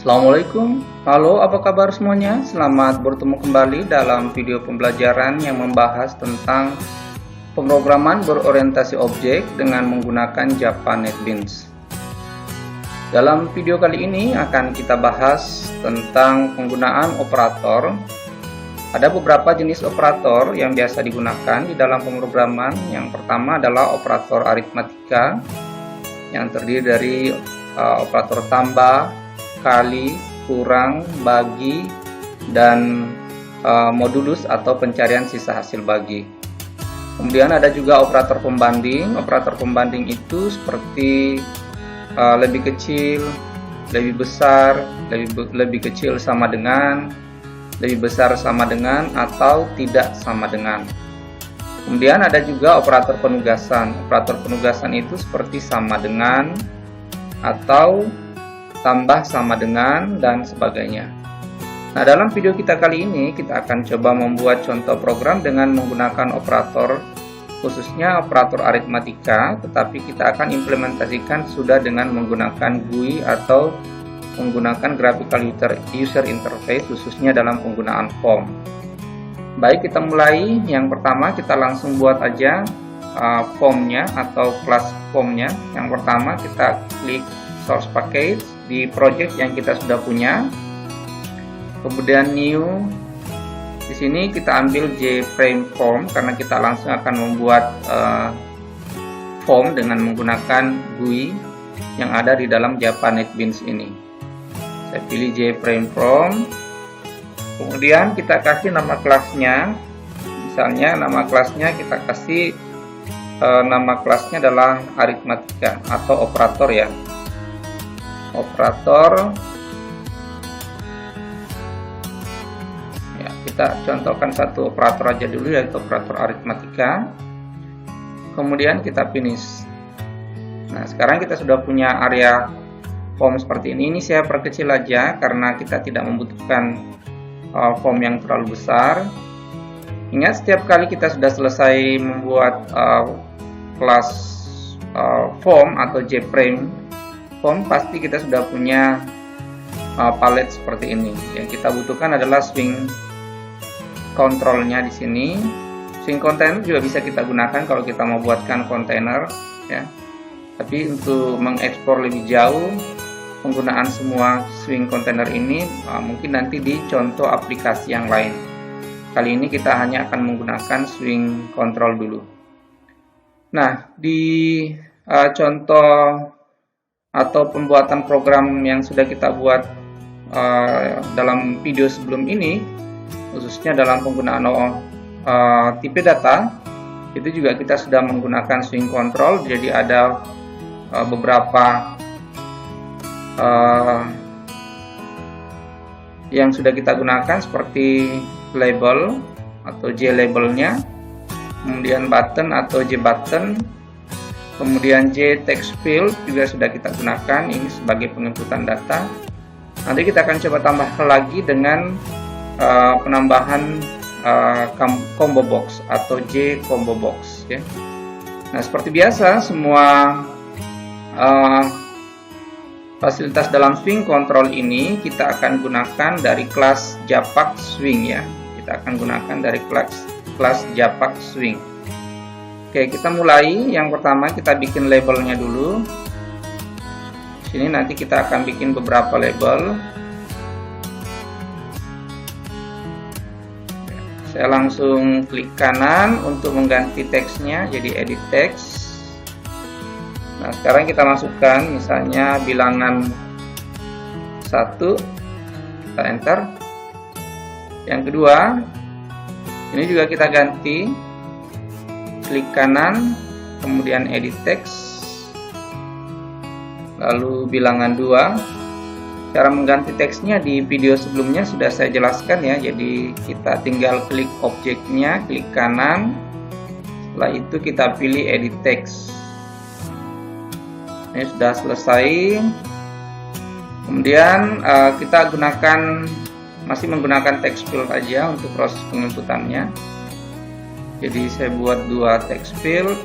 Assalamualaikum, halo apa kabar semuanya? Selamat bertemu kembali dalam video pembelajaran yang membahas tentang pemrograman berorientasi objek dengan menggunakan Java NetBeans. Dalam video kali ini akan kita bahas tentang penggunaan operator. Ada beberapa jenis operator yang biasa digunakan di dalam pemrograman. Yang pertama adalah operator aritmatika yang terdiri dari operator tambah, kali, kurang, bagi, dan modulus atau pencarian sisa hasil bagi. Kemudian ada juga operator pembanding. Operator pembanding itu seperti lebih kecil, lebih besar, lebih kecil sama dengan, lebih besar sama dengan, atau tidak sama dengan. Kemudian ada juga operator penugasan. Operator penugasan itu seperti sama dengan, atau tambah sama dengan, dan sebagainya. Nah, dalam video kita kali ini kita akan coba membuat contoh program dengan menggunakan operator, khususnya operator aritmatika, tetapi kita akan implementasikan sudah dengan menggunakan GUI atau menggunakan graphical user interface, khususnya dalam penggunaan form. Baik, kita mulai. Yang pertama kita langsung buat aja formnya atau kelas formnya. Yang pertama kita klik source package di project yang kita sudah punya, kemudian new. Di sini kita ambil JFrame form karena kita langsung akan membuat form dengan menggunakan GUI yang ada di dalam Java NetBeans ini. Saya pilih JFrame form, kemudian kita kasih nama kelasnya. Misalnya nama kelasnya kita kasih nama kelasnya adalah aritmatika atau operator ya. Operator ya, kita contohkan satu operator aja dulu, yaitu operator aritmatika. Kemudian kita finish. Nah, sekarang kita sudah punya area form seperti ini. Ini saya perkecil aja karena kita tidak membutuhkan form yang terlalu besar. Ingat, setiap kali kita sudah selesai membuat kelas form atau JFrame form, pasti kita sudah punya palette seperti ini. Yang kita butuhkan adalah swing controlnya di sini. Swing container juga bisa kita gunakan kalau kita mau buatkan kontainer ya. Tapi untuk mengekspor lebih jauh penggunaan semua swing container ini mungkin nanti di contoh aplikasi yang lain. Kali ini kita hanya akan menggunakan swing control dulu. Nah, di contoh atau pembuatan program yang sudah kita buat dalam video sebelum ini, khususnya dalam penggunaan tipe data, itu juga kita sudah menggunakan swing control. Jadi ada beberapa yang sudah kita gunakan seperti label atau J labelnya, kemudian button atau J button, kemudian J text field juga sudah kita gunakan ini sebagai penginputan data. Nanti kita akan coba tambahkan lagi dengan penambahan combo box atau J combo box ya. Nah, seperti biasa semua fasilitas dalam swing control ini kita akan gunakan dari kelas Java Swing ya. Kita akan gunakan dari kelas Java Swing. Oke, kita mulai. Yang pertama kita bikin labelnya dulu. Sini nanti kita akan bikin beberapa label. Saya langsung klik kanan untuk mengganti teksnya jadi edit text. Nah, sekarang kita masukkan misalnya bilangan 1, kita enter. Yang kedua, ini juga kita ganti. Klik kanan, kemudian edit text, lalu bilangan 2. Cara mengganti teksnya di video sebelumnya sudah saya jelaskan ya. Jadi kita tinggal klik objeknya, klik kanan, setelah itu kita pilih edit text. Ini sudah selesai. Kemudian kita masih menggunakan text field aja untuk proses penginputannya. Jadi saya buat 2 text field.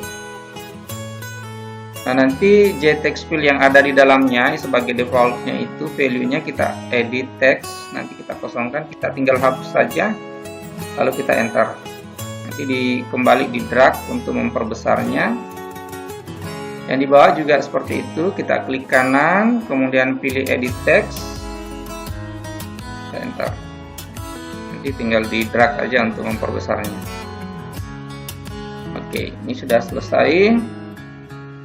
Nah, nanti JText field yang ada di dalamnya sebagai defaultnya itu value-nya kita edit text, nanti kita kosongkan, kita tinggal hapus saja, lalu kita enter. Nanti kembali di drag untuk memperbesarnya. Yang di bawah juga seperti itu, kita klik kanan, kemudian pilih edit text, enter. Nanti tinggal di drag aja untuk memperbesarnya. Oke, ini sudah selesai.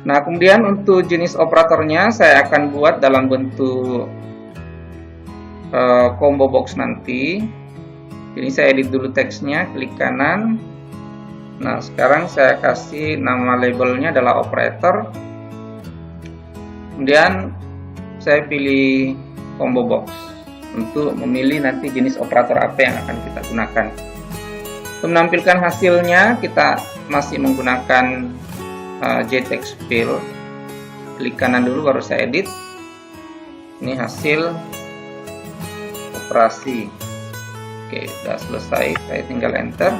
Nah, kemudian untuk jenis operatornya saya akan buat dalam bentuk combo box nanti. Jadi saya edit dulu teksnya, klik kanan. Nah, sekarang saya kasih nama labelnya adalah operator. Kemudian saya pilih combo box untuk memilih nanti jenis operator apa yang akan kita gunakan. Untuk menampilkan hasilnya kita masih menggunakan JText field. Klik kanan dulu baru saya edit. Ini hasil operasi. Oke, sudah selesai. Saya tinggal enter.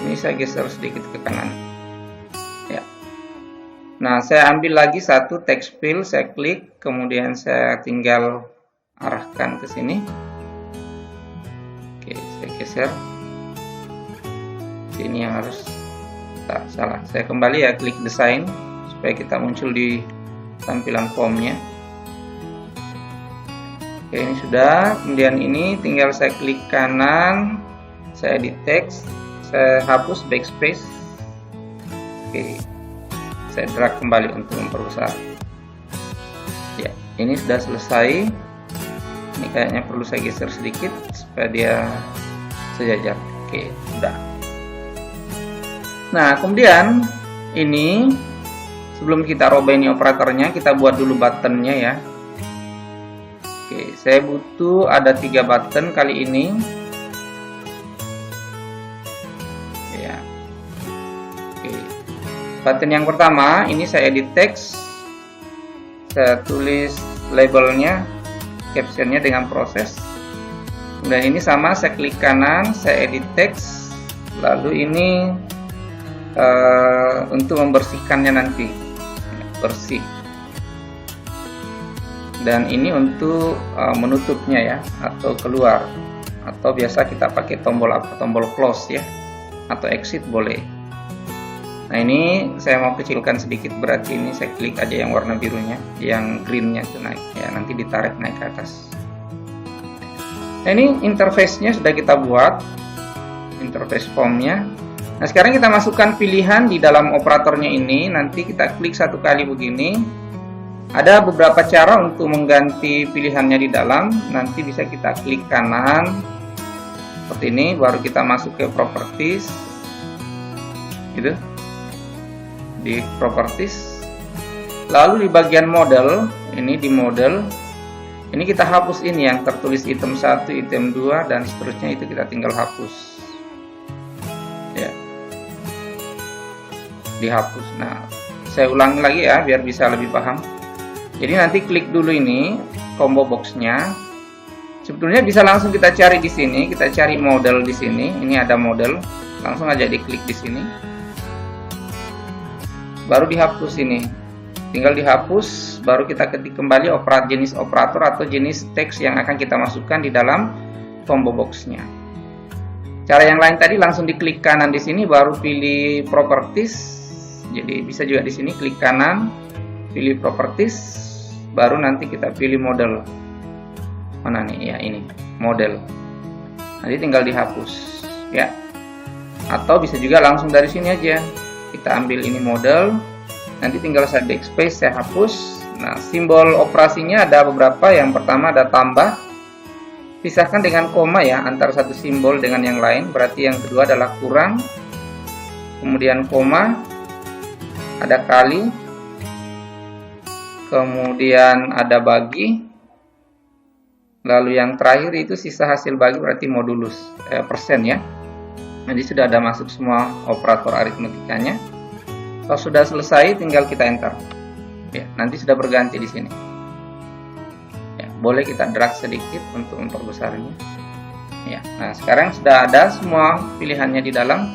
Ini saya geser sedikit ke kanan. Ya. Nah, saya ambil lagi satu text field, saya klik, kemudian saya tinggal arahkan ke sini. Oke, saya geser. Ini yang harus salah. Saya kembali ya, klik desain supaya kita muncul di tampilan formnya. Oke, ini sudah. Kemudian ini tinggal saya klik kanan, saya edit text, saya hapus backspace. Oke, saya drag kembali untuk memperbesar. Ya, ini sudah selesai. Ini kayaknya perlu saya geser sedikit supaya dia sejajar. Oke, sudah. Nah, kemudian ini sebelum kita rubah ini operatornya, kita buat dulu buttonnya ya. Oke, saya butuh ada 3 button kali ini. Ya. Oke. Button yang pertama ini saya edit text, saya tulis labelnya, captionnya dengan proses. Kemudian ini sama, saya klik kanan, saya edit text, lalu ini untuk membersihkannya nanti bersih, dan ini untuk menutupnya ya, atau keluar, atau biasa kita pakai tombol apa, tombol close ya, atau exit boleh. Nah, ini saya mau kecilkan sedikit, berarti ini saya klik aja yang warna birunya, yang greennya itu naik ya, nanti ditarik naik ke atas. Nah, ini interface-nya sudah kita buat, interface formnya. Nah, sekarang kita masukkan pilihan di dalam operatornya ini. Nanti kita klik satu kali begini. Ada beberapa cara untuk mengganti pilihannya di dalam. Nanti bisa kita klik kanan seperti ini, baru kita masuk ke properties, gitu, di properties. Lalu di bagian model, ini di model, ini kita hapus ini yang tertulis item 1, item 2 dan seterusnya, itu kita tinggal hapus. Ya, dihapus. Nah, saya ulangi lagi ya biar bisa lebih paham. Jadi nanti klik dulu ini combo boxnya. Sebetulnya bisa langsung kita cari di sini, kita cari model di sini. Ini ada model, langsung aja diklik di sini. Baru dihapus ini. Tinggal dihapus, baru kita ketik kembali jenis operator atau jenis teks yang akan kita masukkan di dalam combo boxnya. Cara yang lain tadi langsung diklik kanan di sini, baru pilih properties. Jadi bisa juga di sini klik kanan, pilih properties, baru nanti kita pilih model. Mana nih ya, ini model. Nanti tinggal dihapus ya. Atau bisa juga langsung dari sini aja. Kita ambil ini model, nanti tinggal saya backspace, saya hapus. Nah, simbol operasinya ada beberapa. Yang pertama ada tambah, pisahkan dengan koma ya antara satu simbol dengan yang lain. Berarti yang kedua adalah kurang, kemudian koma, ada kali, kemudian ada bagi, lalu yang terakhir itu sisa hasil bagi, berarti modulus persen ya. Jadi sudah ada masuk semua operator aritmetikanya. Kalau sudah selesai tinggal kita enter. Ya, nanti sudah berganti di sini. Ya, boleh kita drag sedikit untuk memperbesarnya. Ya, nah sekarang sudah ada semua pilihannya di dalam.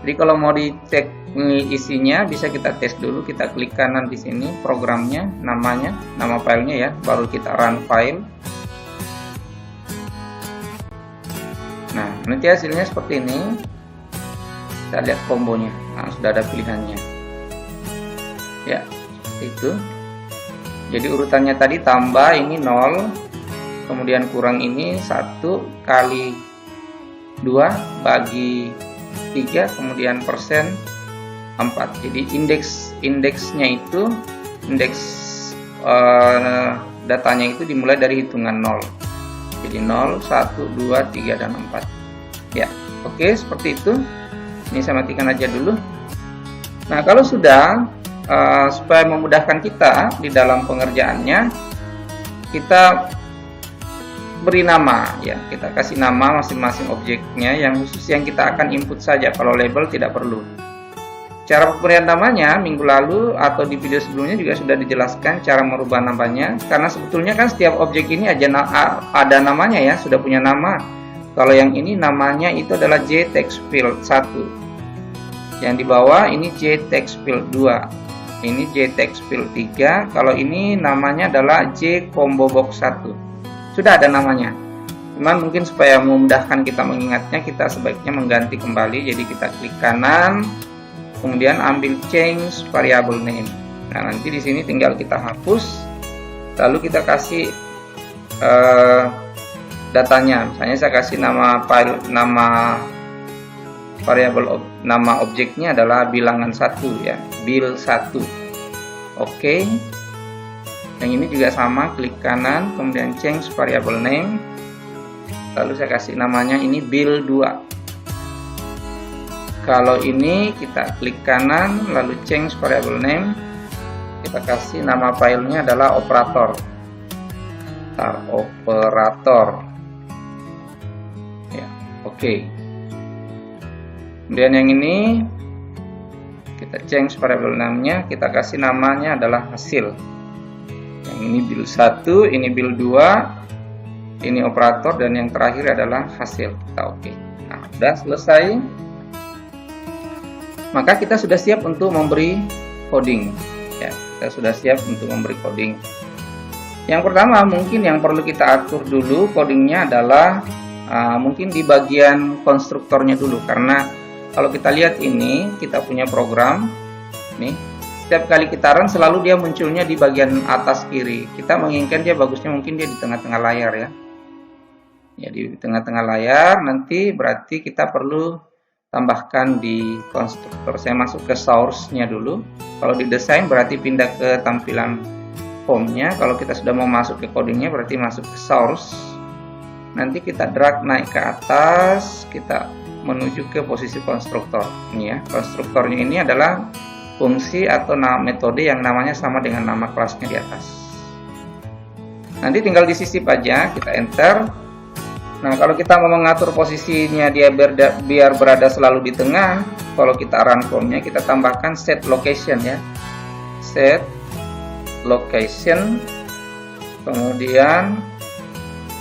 Jadi kalau mau dicek isinya bisa kita tes dulu, kita klik kanan di sini programnya, namanya, nama filenya ya, baru kita run file. Nah, nanti hasilnya seperti ini. Kita lihat kombonya. Nah, sudah ada pilihannya. Ya, seperti itu. Jadi urutannya tadi tambah ini 0, kemudian kurang ini 1 kali 2 bagi 3, kemudian persen 4. Jadi indeksnya itu datanya itu dimulai dari hitungan 0. Jadi 0, 1, 2, 3 dan 4. Ya, oke, seperti itu. Ini saya matikan aja dulu. Nah, kalau sudah supaya memudahkan kita di dalam pengerjaannya, kita beri nama ya, kita kasih nama masing-masing objeknya yang khusus yang kita akan input saja. Kalau label tidak perlu. Cara pemberian namanya minggu lalu atau di video sebelumnya juga sudah dijelaskan cara merubah namanya, karena sebetulnya kan setiap objek ini ada namanya ya, sudah punya nama. Kalau yang ini namanya itu adalah JTextField 1, yang di bawah ini JTextField 2, ini JTextField 3, kalau ini namanya adalah JComboBox 1. Sudah ada namanya, cuman mungkin supaya memudahkan kita mengingatnya, kita sebaiknya mengganti kembali. Jadi kita klik kanan, kemudian ambil change variable name. Nah, nanti di sini tinggal kita hapus, lalu kita kasih datanya. Misalnya saya kasih nama file, nama variable nama objeknya adalah bilangan 1 ya, bil 1. Oke. Yang ini juga sama, klik kanan, kemudian change variable name, lalu saya kasih namanya ini bil 2. Kalau ini kita klik kanan, lalu change variable name, kita kasih nama filenya adalah operator. Operator. Ya, oke. Kemudian yang ini kita change variable namanya, kita kasih namanya adalah hasil. Yang ini bil 1, ini bil 2, ini operator, dan yang terakhir adalah hasil. Kita oke. Nah, sudah selesai. Maka kita sudah siap untuk memberi coding. Ya, kita sudah siap untuk memberi coding. Yang pertama mungkin yang perlu kita atur dulu codingnya adalah mungkin di bagian konstruktornya dulu, karena kalau kita lihat ini kita punya program nih. Setiap kali kita run selalu dia munculnya di bagian atas kiri. Kita menginginkan dia bagusnya mungkin dia di tengah-tengah layar ya. Ya, di tengah-tengah layar, nanti berarti kita perlu tambahkan di konstruktor. Saya masuk ke source-nya dulu. Kalau di desain berarti pindah ke tampilan formnya. Kalau kita sudah mau masuk ke codingnya berarti masuk ke source. Nanti kita drag naik ke atas, kita menuju ke posisi konstruktor. Ini ya, konstruktornya ini adalah fungsi atau metode yang namanya sama dengan nama kelasnya di atas. Nanti tinggal disisip aja, kita enter. Nah, kalau kita mau mengatur posisinya dia biar berada selalu di tengah, kalau kita run formnya kita tambahkan set location ya. Set location, kemudian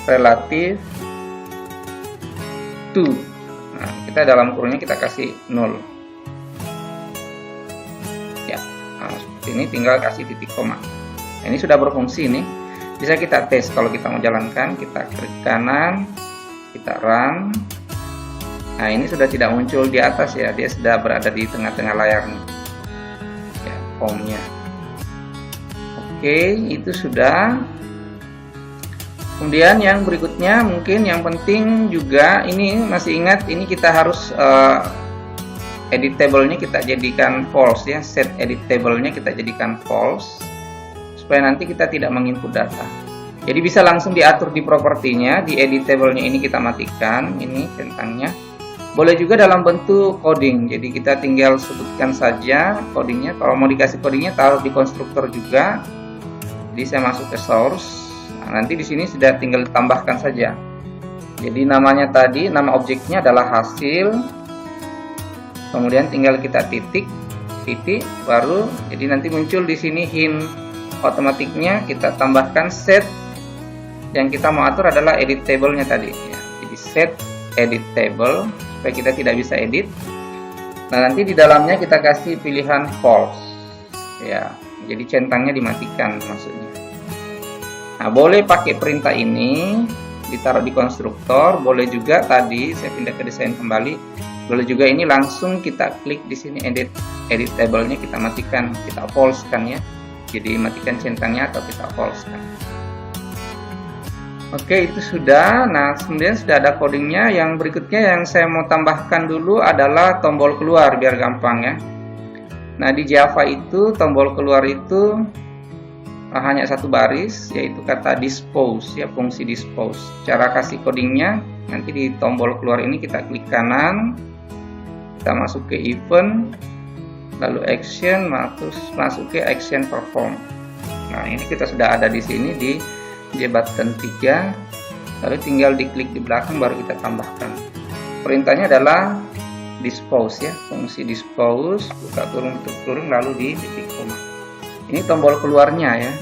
relative to. Nah, kita dalam kurungnya kita kasih 0. Ini tinggal kasih titik koma. Nah, ini sudah berfungsi nih. Bisa kita tes kalau kita mau jalankan, kita klik kanan, kita run. Nah, ini sudah tidak muncul di atas ya, dia sudah berada di tengah-tengah layar nih. Ya, formnya. Oke, itu sudah. Kemudian yang berikutnya mungkin yang penting juga ini masih ingat ini kita harus edit table-nya kita jadikan false ya, set edit table-nya kita jadikan false supaya nanti kita tidak menginput data. Jadi bisa langsung diatur di propertinya, di edit table-nya ini kita matikan, ini centangnya. Boleh juga dalam bentuk coding, jadi kita tinggal sebutkan saja codingnya. Kalau mau dikasih codingnya taruh di konstruktor juga. Jadi saya masuk ke source. Nah, nanti di sini sudah tinggal ditambahkan saja. Jadi namanya tadi, nama objeknya adalah hasil. Kemudian tinggal kita titik baru, jadi nanti muncul di sini hint otomatiknya, kita tambahkan set yang kita mau atur adalah edit table-nya tadi ya. Jadi set edit table supaya kita tidak bisa edit. Nah, nanti di dalamnya kita kasih pilihan false. Ya, jadi centangnya dimatikan maksudnya. Nah, boleh pakai perintah ini ditaruh di konstruktor, boleh juga tadi saya pindah ke desain kembali. Boleh juga ini langsung kita klik di sini edit table-nya, kita matikan, kita false kan ya. Jadi matikan centangnya atau kita false kan. Oke, itu sudah. Nah, kemudian sudah ada codingnya. Yang berikutnya yang saya mau tambahkan dulu adalah tombol keluar biar gampang ya. Nah, di Java itu tombol keluar itu hanya satu baris, yaitu kata dispose ya, fungsi dispose. Cara kasih codingnya nanti di tombol keluar ini kita klik kanan, kita masuk ke event, lalu action, terus masuk ke action perform. Nah, ini kita sudah ada di sini di button 3, lalu tinggal diklik di belakang baru kita tambahkan. Perintahnya adalah dispose ya, fungsi dispose, buka turun lalu di titik koma. Ini tombol keluarnya ya.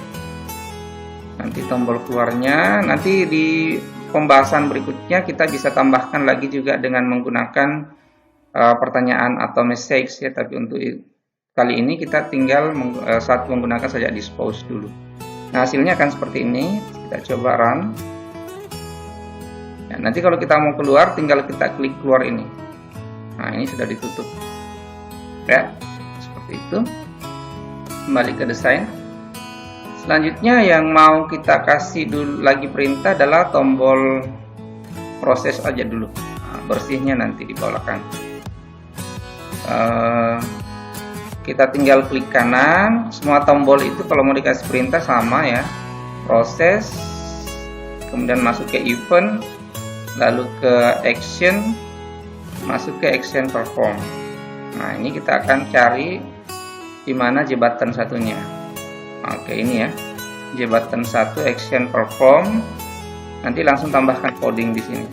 Nanti tombol keluarnya, nanti di pembahasan berikutnya kita bisa tambahkan lagi juga dengan menggunakan pertanyaan atau message ya. Tapi untuk kali ini kita tinggal saat menggunakan saja dispose dulu. Nah, hasilnya akan seperti ini. Kita coba run. Ya, nanti kalau kita mau keluar, tinggal kita klik keluar ini. Nah, ini sudah ditutup. Ya, seperti itu. Kembali ke desain. Selanjutnya yang mau kita kasih dulu lagi perintah adalah tombol proses aja dulu. Nah, bersihnya nanti di belakang. Kita tinggal klik kanan. Semua tombol itu kalau mau dikasih perintah sama ya. Proses, kemudian masuk ke event, lalu ke action, masuk ke action perform. Nah, ini kita akan cari di mana jabatan satunya. Oke, ini ya, jabatan 1 action perform. Nanti langsung tambahkan coding di sini.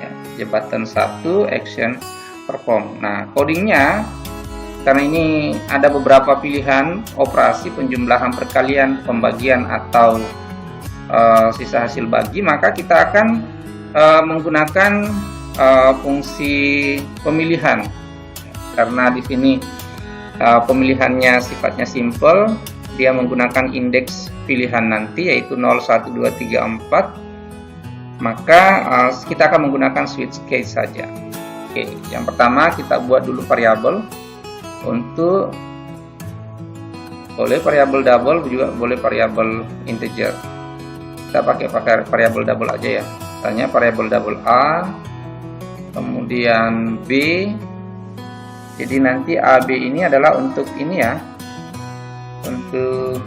Ya, jabatan 1 action perform. Nah, codingnya karena ini ada beberapa pilihan operasi, penjumlahan, perkalian, pembagian atau sisa hasil bagi, maka kita akan menggunakan fungsi pemilihan. Karena di sini pemilihannya sifatnya simple, dia menggunakan indeks pilihan nanti yaitu 0, 1, 2, 3, 4. Maka kita akan menggunakan switch case saja. Oke, yang pertama kita buat dulu variabel untuk boleh variabel double juga boleh variabel integer. Kita pakai variabel double aja ya. Misalnya variabel double A, kemudian B. Jadi nanti AB ini adalah untuk ini ya, untuk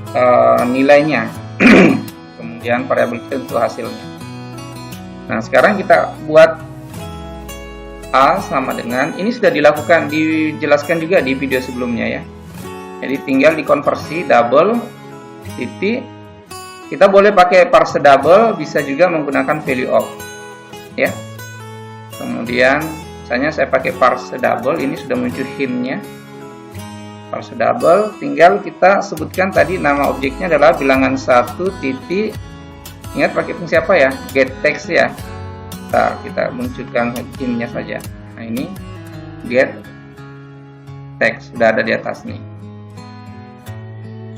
nilainya. Kemudian variabel itu untuk hasilnya. Nah, sekarang kita buat A sama dengan, ini sudah dijelaskan juga di video sebelumnya ya. Jadi tinggal dikonversi double titik. Kita boleh pakai parse double, bisa juga menggunakan value of ya. Kemudian misalnya saya pakai parse double, ini sudah muncul hintnya. Parse double, tinggal kita sebutkan tadi nama objeknya adalah bilangan 1 titik. Ingat pakai fungsi apa ya? Get text ya. Kita munculkan hintnya saja. Nah, ini get text sudah ada di atas nih.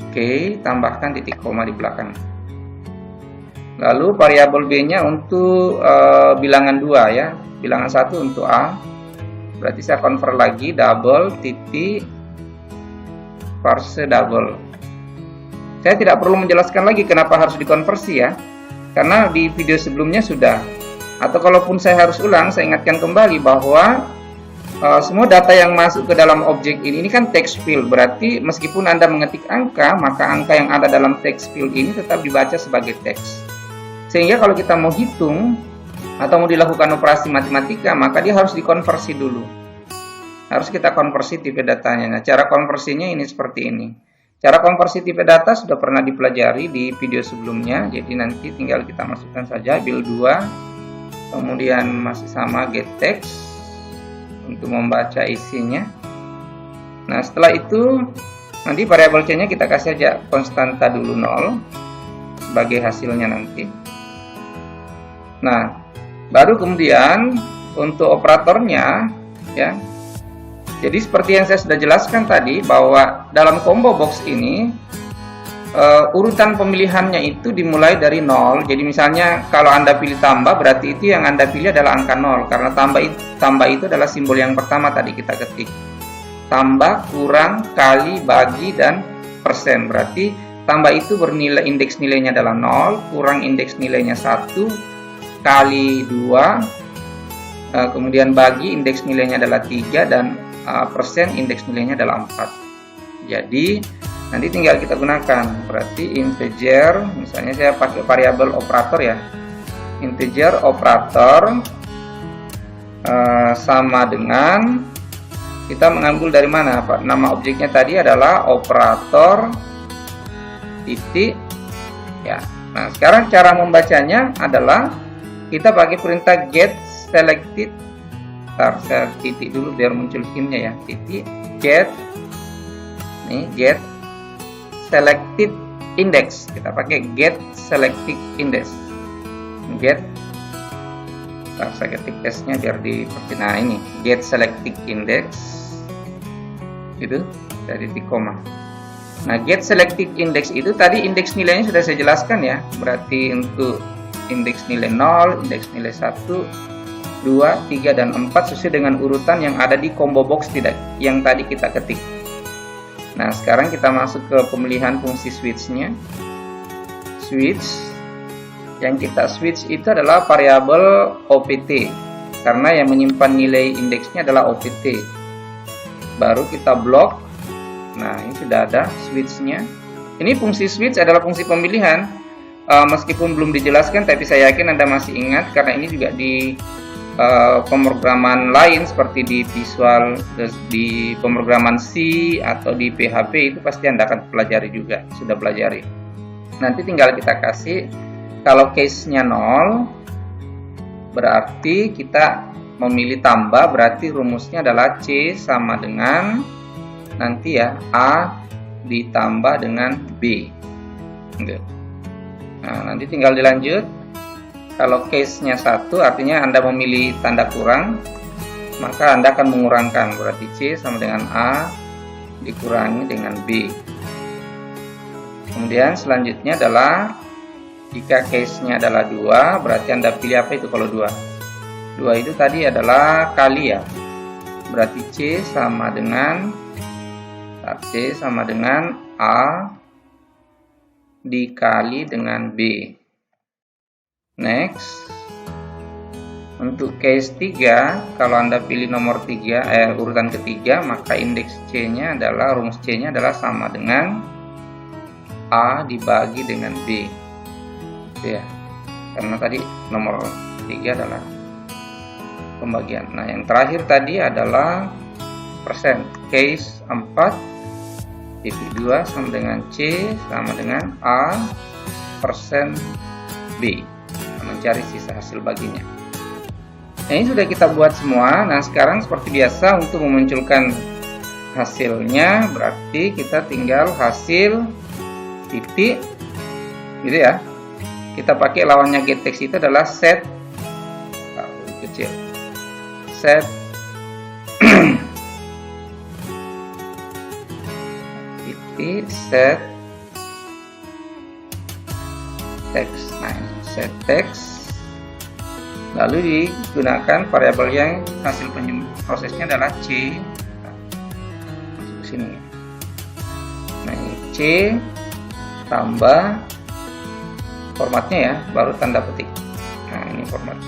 Oke, tambahkan titik koma di belakang. Lalu variabel B-nya untuk bilangan 2 ya. Bilangan 1 untuk A. Berarti saya convert lagi double titik parse double. Saya tidak perlu menjelaskan lagi kenapa harus dikonversi ya. Karena di video sebelumnya sudah. Atau kalaupun saya harus ulang, saya ingatkan kembali bahwa semua data yang masuk ke dalam objek ini kan text field. Berarti meskipun Anda mengetik angka, maka angka yang ada dalam text field ini tetap dibaca sebagai teks. Sehingga kalau kita mau hitung atau mau dilakukan operasi matematika, maka dia harus dikonversi dulu. Harus kita konversi tipe datanya. Nah, cara konversinya ini seperti ini. Cara konversi tipe data sudah pernah dipelajari di video sebelumnya. Jadi nanti tinggal kita masukkan saja build 2. Kemudian masih sama get text untuk membaca isinya. Nah, setelah itu nanti variabel C-nya kita kasih aja konstanta dulu 0 sebagai hasilnya nanti. Nah, baru kemudian untuk operatornya ya. Jadi seperti yang saya sudah jelaskan tadi, bahwa dalam combo box ini urutan pemilihannya itu dimulai dari 0. Jadi misalnya kalau Anda pilih tambah, berarti itu yang Anda pilih adalah angka 0, karena tambah itu adalah simbol yang pertama tadi kita ketik. Tambah, kurang, kali, bagi, dan persen. Berarti tambah itu bernilai, indeks nilainya adalah 0, kurang indeks nilainya 1, kali 2, kemudian bagi indeks nilainya adalah 3, dan persen indeks nilainya adalah 4. Jadi nanti tinggal kita gunakan, berarti integer, misalnya saya pakai variabel operator ya, integer operator sama dengan, kita mengambil dari mana, Pak? Nama objeknya tadi adalah operator titik ya. Nah sekarang cara membacanya adalah kita pakai perintah get selected. Saya titik dulu biar muncul hintnya ya, titik get, nih get selected index, kita pakai get selected index, get, saya ketik S-nya biar diperhatikan. Nah ini get selected index, itu dari titik koma. Nah get selected index itu tadi indeks nilainya sudah saya jelaskan ya, berarti untuk indeks nilai 0, indeks nilai 1, 2, 3, dan 4 sesuai dengan urutan yang ada di combo box tidak yang tadi kita ketik. Nah sekarang kita masuk ke pemilihan fungsi switch-nya. Switch yang kita switch itu adalah variabel OPT, karena yang menyimpan nilai indeksnya adalah OPT. Baru kita blok. Nah ini sudah ada switch-nya. Ini fungsi switch adalah fungsi pemilihan. Meskipun belum dijelaskan, tapi saya yakin Anda masih ingat, karena ini juga di pemrograman lain seperti di Visual, di pemrograman C atau di PHP itu pasti Anda akan pelajari juga, sudah pelajari. Nanti tinggal kita kasih, kalau case-nya 0 berarti kita memilih tambah, berarti rumusnya adalah C sama dengan nanti ya A ditambah dengan B. Nah nanti tinggal dilanjut. Kalau case-nya 1 artinya Anda memilih tanda kurang, maka Anda akan mengurangkan, berarti C sama dengan A dikurangi dengan B. Kemudian selanjutnya adalah jika case-nya adalah 2, berarti Anda pilih apa itu kalau 2? 2 itu tadi adalah kali ya, berarti C sama dengan A dikali dengan B. Next, untuk case 3, kalau Anda pilih nomor 3, urutan ketiga, maka indeks C-nya adalah, rumus C-nya adalah sama dengan A dibagi dengan B. Itu ya, karena tadi nomor 3 adalah pembagian. Nah, yang terakhir tadi adalah persen. Case 4, titik 2 sama dengan C sama dengan A persen B. Mencari sisa hasil baginya. Nah ini sudah kita buat semua. Nah sekarang seperti biasa untuk memunculkan hasilnya, berarti kita tinggal hasil titik gitu ya. Kita pakai lawannya getText itu adalah set kecil, set titik set text. Nah set text, lalu digunakan variabel yang hasil prosesnya adalah C. Masuk sini. Nah ini C tambah formatnya ya, baru tanda petik. Nah ini formatnya.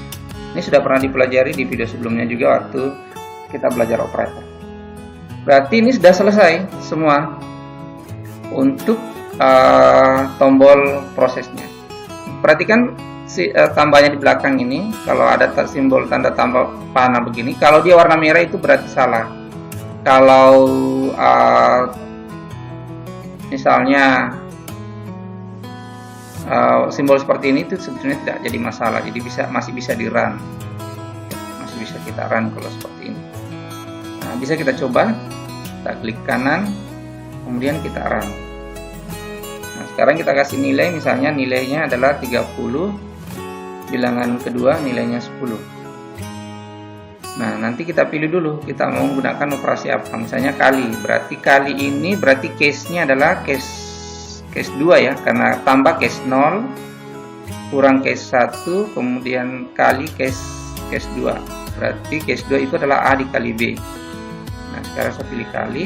Ini sudah pernah dipelajari di video sebelumnya juga waktu kita belajar operator. Berarti ini sudah selesai semua untuk tombol prosesnya. Perhatikan tambahnya di belakang ini, kalau ada simbol tanda tambah panah begini, kalau dia warna merah itu berarti salah. Kalau misalnya simbol seperti ini itu sebenarnya tidak jadi masalah, jadi masih bisa di run, masih bisa kita run kalau seperti ini. Nah, bisa kita coba, kita klik kanan, kemudian kita run. Nah, sekarang kita kasih nilai, misalnya nilainya adalah 30, bilangan kedua nilainya 10. Nah, nanti kita pilih dulu kita mau menggunakan operasi apa. Misalnya kali, berarti kali ini berarti case-nya adalah case 2 ya, karena tambah case 0 kurang case 1 kemudian kali case 2. Berarti case 2 itu adalah A dikali B. Nah, sekarang saya pilih kali,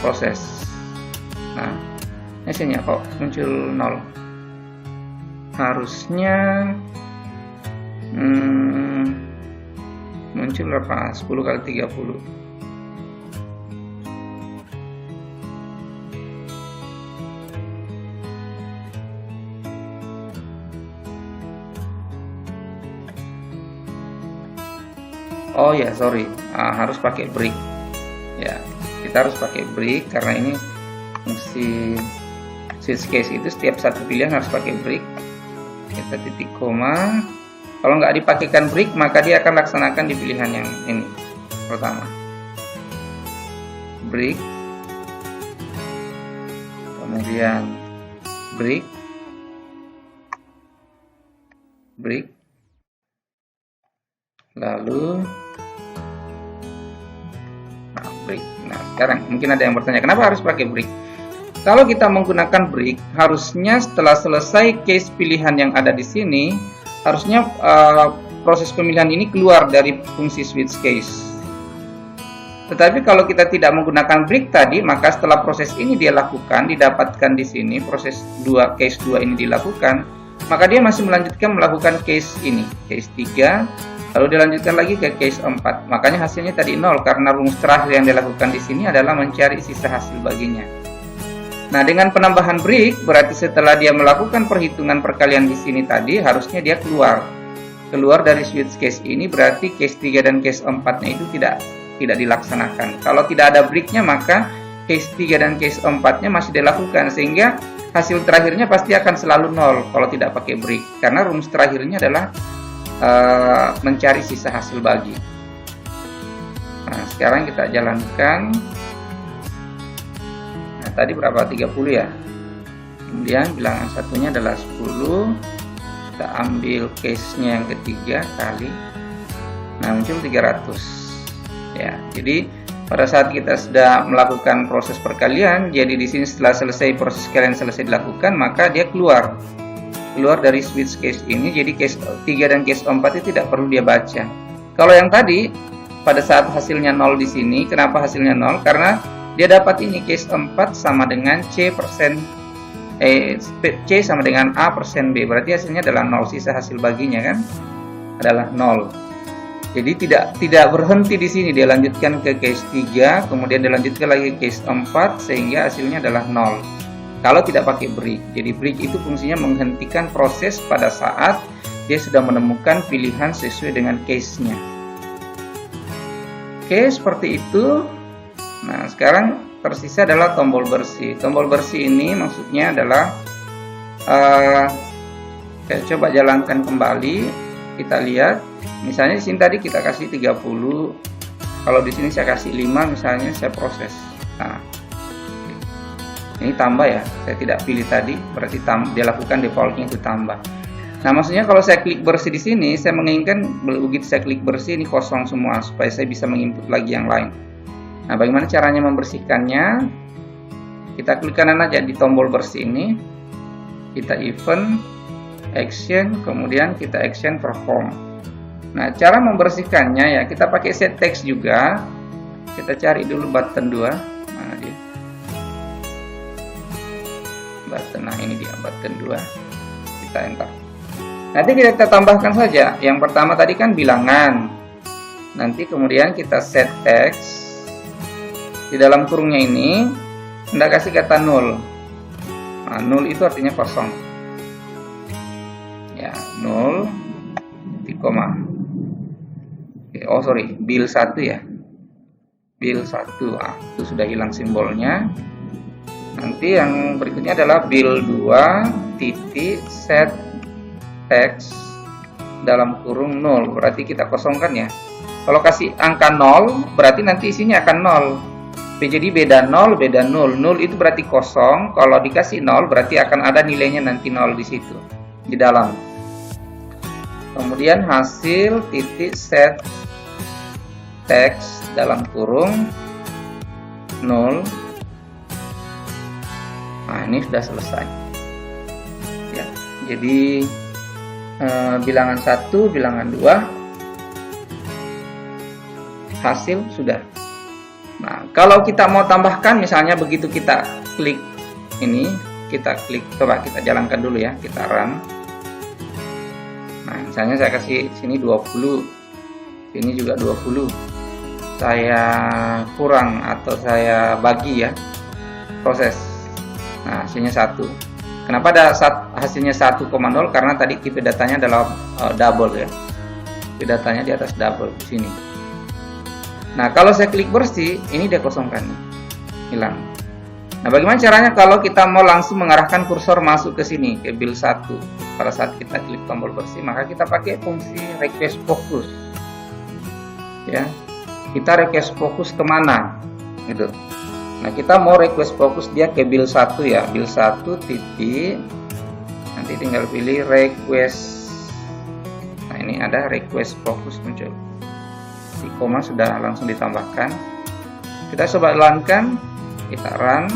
proses. Nah, hasilnya kok muncul 0. Harusnya muncul berapa? 10 kali 30. Oh ya, sorry, harus pakai break. Ya, kita harus pakai break karena ini fungsi switch case itu setiap satu pilihan harus pakai break. Kita titik koma. Kalau nggak dipakaikan break, maka dia akan laksanakan di pilihan yang ini pertama. Break, kemudian break, break, lalu break. Nah, sekarang mungkin ada yang bertanya, kenapa harus pakai break? Kalau kita menggunakan break, harusnya setelah selesai case pilihan yang ada di sini, harusnya proses pemilihan ini keluar dari fungsi switch case. Tetapi kalau kita tidak menggunakan break tadi, maka setelah proses ini dia lakukan, didapatkan di sini proses case 2 ini dilakukan, maka dia masih melanjutkan melakukan case ini, case 3, lalu dilanjutkan lagi ke case 4. Makanya hasilnya tadi 0 karena rumus terakhir yang dilakukan di sini adalah mencari sisa hasil baginya. Nah, dengan penambahan break berarti setelah dia melakukan perhitungan perkalian di sini tadi, harusnya dia keluar dari switch case ini, berarti case 3 dan case 4-nya itu tidak dilaksanakan. Kalau tidak ada breaknya, maka case 3 dan case 4-nya masih dilakukan, sehingga hasil terakhirnya pasti akan selalu 0 kalau tidak pakai break, karena rumus terakhirnya adalah mencari sisa hasil bagi. Nah, sekarang kita jalankan. Tadi berapa? 30 ya. Kemudian bilangan satunya adalah 10. Kita ambil case-nya yang ketiga kali. Nah, muncul 300. Ya, jadi pada saat kita sudah melakukan proses perkalian, jadi di sini setelah selesai proses kalian selesai dilakukan, maka dia keluar dari switch case ini. Jadi case 3 dan case 4 itu tidak perlu dia baca. Kalau yang tadi pada saat hasilnya 0 di sini, kenapa hasilnya 0? Karena dia dapat ini case 4 sama dengan C sama dengan A persen B, berarti hasilnya adalah 0, sisa hasil baginya kan adalah 0. Jadi tidak berhenti di sini, dia lanjutkan ke case 3, kemudian dilanjutkan lagi ke case 4 sehingga hasilnya adalah 0. Kalau tidak pakai break. Jadi break itu fungsinya menghentikan proses pada saat dia sudah menemukan pilihan sesuai dengan case-nya. Oke, seperti itu. Nah, sekarang tersisa adalah tombol bersih. Tombol bersih ini maksudnya adalah saya coba jalankan kembali. Kita lihat, misalnya di sini tadi kita kasih 30. Kalau di sini saya kasih 5, misalnya saya proses. Nah, ini tambah ya. Saya tidak pilih tadi, berarti dia lakukan defaultnya itu tambah. Nah, maksudnya kalau saya klik bersih di sini, saya menginginkan begitu saya klik bersih ini kosong semua supaya saya bisa menginput lagi yang lain. Nah, bagaimana caranya membersihkannya? Kita klik kanan aja di tombol bersih ini. Kita event, action, kemudian kita action perform. Nah, cara membersihkannya ya, kita pakai set text juga. Kita cari dulu button 2. Mana dia? Button, nah ini dia button 2. Kita enter. Nanti kita tambahkan saja. Yang pertama tadi kan bilangan. Nanti kemudian kita set text. Di dalam kurungnya ini Anda kasih kata 0. Nah, 0 itu artinya kosong. Ya, 0 di koma. Oh sorry, bil 1 ya. Bil 1. Itu sudah hilang simbolnya. Nanti yang berikutnya adalah bil 2 titik set text dalam kurung 0. Berarti kita kosongkan ya. Kalau kasih angka 0, berarti nanti isinya akan 0. Jadi beda 0, beda 0. 0 itu berarti kosong. Kalau dikasih 0, berarti akan ada nilainya nanti 0 di situ, di dalam. Kemudian hasil titik set teks dalam kurung 0. Nah, ini sudah selesai ya. Jadi bilangan 1, bilangan 2, hasil sudah. Nah, kalau kita mau tambahkan, misalnya begitu kita klik ini, kita klik, coba kita jalankan dulu ya, kita run. Nah, misalnya saya kasih sini 20, sini juga 20, saya kurang atau saya bagi ya, proses. Nah, hasilnya 1. Kenapa ada hasilnya 1,0? Karena tadi tipe datanya adalah double ya. Tipe datanya di atas double di sini. Nah, kalau saya klik bersih, ini dia kosongkan nih. Hilang. Nah, bagaimana caranya kalau kita mau langsung mengarahkan kursor masuk ke sini, ke build 1. Pada saat kita klik tombol bersih, maka kita pakai fungsi request focus. Ya. Kita request focus kemana? Gitu. Nah, kita mau request fokus dia ke build 1 ya, build 1 titik, nanti tinggal pilih request. Nah, ini ada request fokus muncul, di koma sudah langsung ditambahkan. Kita coba jalankan, kita run.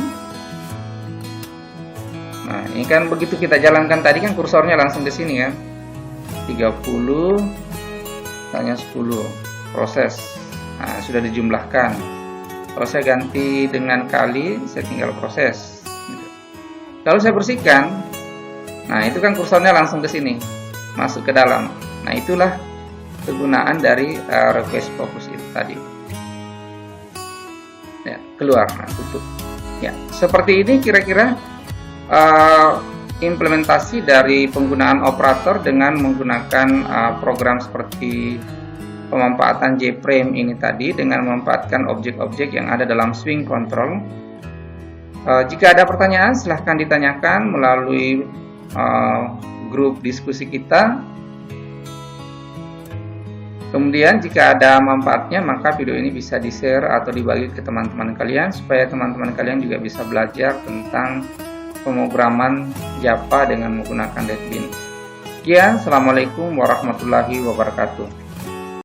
Nah, ini kan begitu kita jalankan tadi kan kursornya langsung ke sini ya, 30, tanya 10, proses. Nah, sudah dijumlahkan. Kalau saya ganti dengan kali, saya tinggal proses. Lalu saya bersihkan. Nah, itu kan kursornya langsung ke sini, masuk ke dalam. Nah, itulah kegunaan dari request focus itu tadi. Ya, keluar, nah, tutup. Ya, seperti ini kira-kira implementasi dari penggunaan operator dengan menggunakan program seperti pemanfaatan JFrame ini tadi dengan memanfaatkan objek-objek yang ada dalam swing control. Jika ada pertanyaan silahkan ditanyakan melalui grup diskusi kita. Kemudian jika ada manfaatnya maka video ini bisa di-share atau dibagi ke teman-teman kalian supaya teman-teman kalian juga bisa belajar tentang pemrograman Java dengan menggunakan NetBeans. Sekian, assalamualaikum warahmatullahi wabarakatuh.